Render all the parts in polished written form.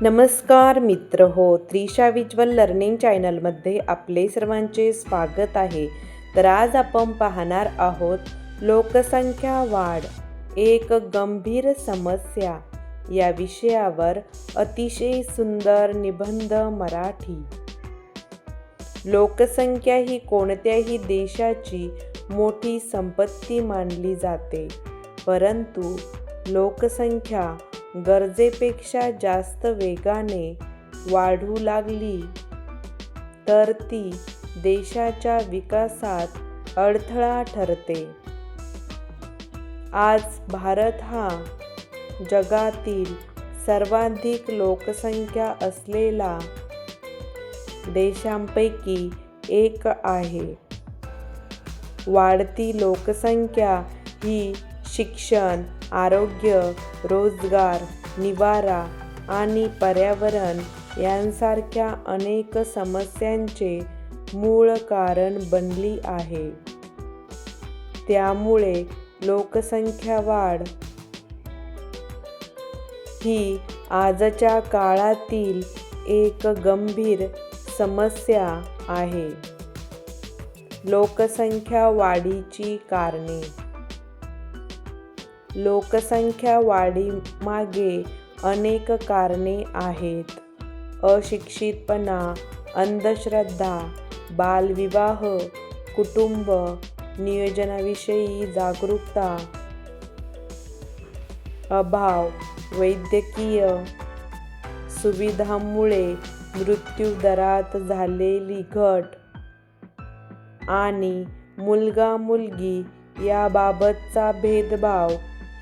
नमस्कार मित्र हो, त्रिशा विज्वल लर्निंग चॅनलमध्ये आपले सर्वांचे स्वागत आहे. तर आज आपण पाहणार आहोत लोकसंख्या वाढ एक गंभीर समस्या या विषयावर अतिशय सुंदर निबंध मराठी. लोकसंख्या ही कोणत्याही देशाची मोठी संपत्ती मानली जाते, परंतु लोकसंख्या गरजेपेक्षा जास्त वेगाने वाढू लागली तर ती देशाच्या विकासात अडथळा ठरते. आज भारत हा जगातील सर्वाधिक लोकसंख्या असलेला देशांपैकी एक आहे. वाढती लोकसंख्या ही शिक्षण, आरोग्य, रोजगार, निवारा आणि पर्यावरण यांसारख्या अनेक समस्यांचे मूळ कारण बनली आहे. त्यामुळे लोकसंख्या वाढ ही आजच्या काळातील एक गंभीर समस्या आहे. लोकसंख्या वाढीची कारणे. लोकसंख्या वाढीमागे अनेक कारणे आहेत. अशिक्षितपणा, अंधश्रद्धा, बालविवाह, कुटुंब नियोजनाविषयी जागरूकता अभाव, वैद्यकीय सुविधांमुळे मृत्यूदरात झालेली घट आणि मुलगा-मुलगी याबाबतचा भेदभाव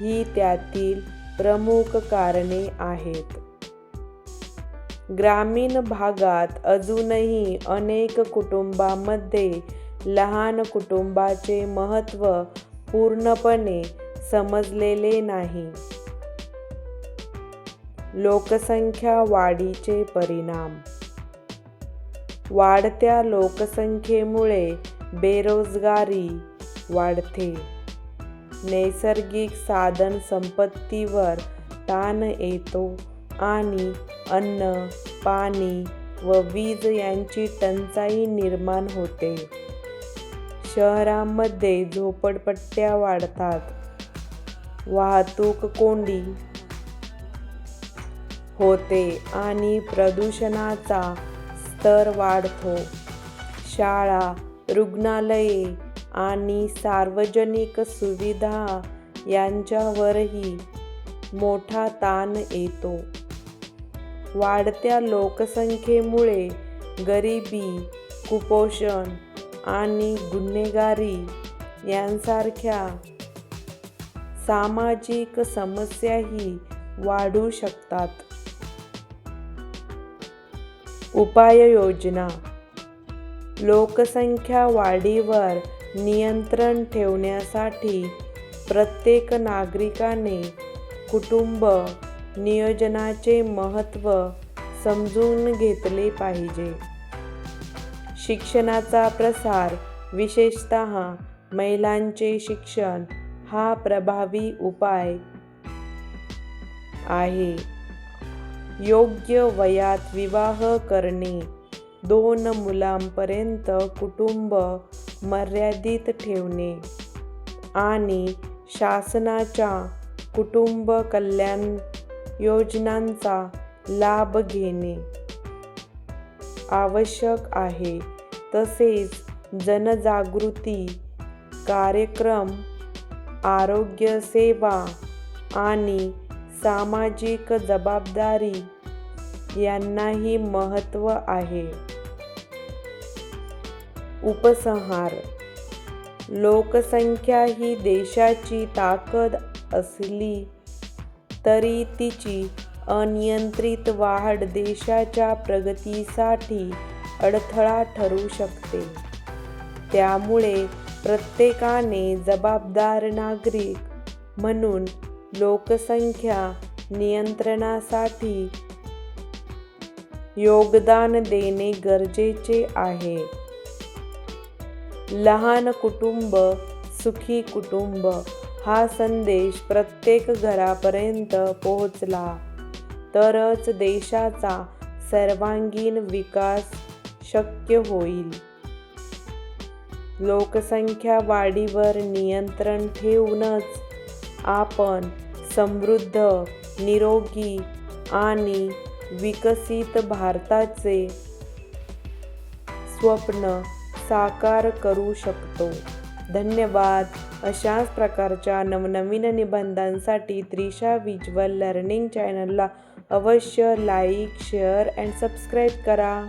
ही त्यातील प्रमुख कारणे आहेत. ग्रामीण भागात अजूनही अनेक कुटुंबांमध्ये लहान कुटुंबाचे महत्त्व पूर्णपणे समजलेले नाही. लोकसंख्या वाढीचे परिणाम. वाढत्या लोकसंख्येमुळे बेरोजगारी वाढते. नैसर्गिक साधनसंपत्तीवर ताण येतो आणि अन्न, पाणी व वीज यांची टंचाई निर्माण होते. शहरांमध्ये झोपडपट्ट्या वाढतात. वाहतूक कोंडी होते आणि प्रदूषणाचा स्तर वाढतो. शाळा, रुग्णालये आणि सार्वजनिक सुविधा यांच्यावरही मोठा ताण येतो. वाढत्या लोकसंख्येमुळे गरिबी, कुपोषण आणि गुन्हेगारी यांसारख्या सामाजिक समस्याही वाढू शकतात. उपाययोजना. लोकसंख्या वाढीवर नियंत्रण ठेवण्यासाठी प्रत्येक नागरिकाने कुटुंब नियोजनाचे महत्त्व समजून घेतले पाहिजे. शिक्षणाचा प्रसार, विशेषतः महिलांचे शिक्षण हा प्रभावी उपाय आहे. योग्य वयात विवाह करणे. 2 मुलांपर्यंत कुटुंब मर्यादित ठेवणे आणि शासनाच्या कुटुंब कल्याण योजनांचा लाभ घेणे आवश्यक आहे. तसेच जनजागृती कार्यक्रम, आरोग्य सेवा आणि सामाजिक जबाबदारी यांनाही महत्त्व आहे. उपसंहार. लोकसंख्या ही देशाची ताकद असली तरी तिची अनियंत्रित वाढ देशाच्या प्रगतीसाठी अडथळा ठरू शकते. त्यामुळे प्रत्येकाने जबाबदार नागरिक म्हणून लोकसंख्या नियंत्रणासाठी योगदान देणे गरजेचे आहे. लहान कुटुंब सुखी कुटुंब हा संदेश प्रत्येक घरापर्यंत पोहोचला तरच देशाचा सर्वांगीण विकास शक्य होईल. लोकसंख्या वाढीवर नियंत्रण ठेवूनच आपण समृद्ध, निरोगी आणि विकसित भारताचे स्वप्न साकार करू शकतो. धन्यवाद. अशाच प्रकारच्या नवनवीन निबंधांसाठी त्रिशा व्हिज्युअल लर्निंग चॅनलला अवश्य लाईक, शेअर अँड सबस्क्राईब करा.